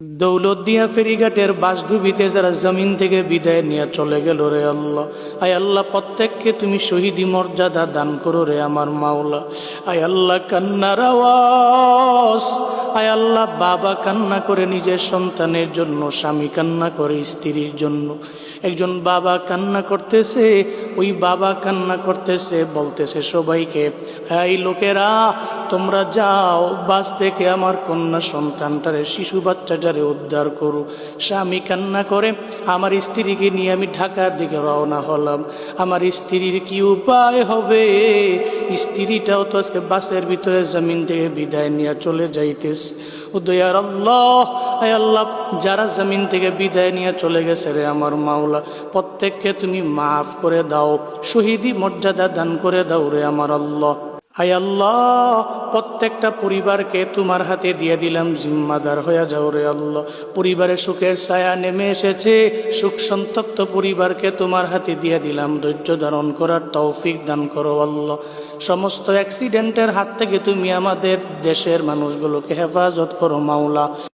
দৌলতদিয়া ফেরিঘাটের বাসডুবিতে যারা জমিন থেকে বিদায় নিয়ে চলে গেল রে আল্লাহ, আয় আল্লাহ প্রত্যেককে তুমি শহীদি মর্যাদা দান করো রে আমার মাওলা। আয় আল্লাহ কান্নার আওয়াজ, আয় আল্লাহ বাবা কান্না করে নিজের সন্তানের জন্য, স্বামী কান্না করে স্ত্রীর জন্য। একজন বাবা কান্না করতেছে, ওই বাবা কান্না করতেছে, বলতেছে সবাইকে, এই লোকেরা তোমরা যাও বাস থেকে আমার কন্যা সন্তানটারে, শিশু বাচ্চাটারে উদ্ধার করো। স্বামী কান্না করে, আমার স্ত্রীকে নিয়ে আমি ঢাকার দিকে রওনা হলাম, আমার স্ত্রীর কি উপায় হবে? স্ত্রীটাও তো আজকে বাসের ভিতরে জমিন থেকে বিদায় নিয়ে চলে যাইতেছে। ও দয়ার আল্লাহ, আয় আল্লাহ যারা জমিন থেকে বিদায় নিয়ে চলে গেছে রে আমার মাওলা, প্রত্যেককে তুমি মাফ করে দাও, শহীদি মর্যাদা দান করে দাও রে আমার আল্লাহ। আয় আল্লাহ প্রত্যেকটা পরিবারকে তোমার হাতে দিয়ে দিলাম, জিম্মাদার হয়ে যাও রে আল্লাহ। পরিবারে সুখের ছায়া নেমে এসেছে, সুখ সন্তপ্ত পরিবারকে তোমার হাতে দিয়ে দিলাম, ধৈর্য ধারণ করার তৌফিক দান করো আল্লাহ। সমস্ত অ্যাক্সিডেন্টের হাত থেকে তুমি আমাদের দেশের মানুষগুলোকে হেফাজত করো মাওলা।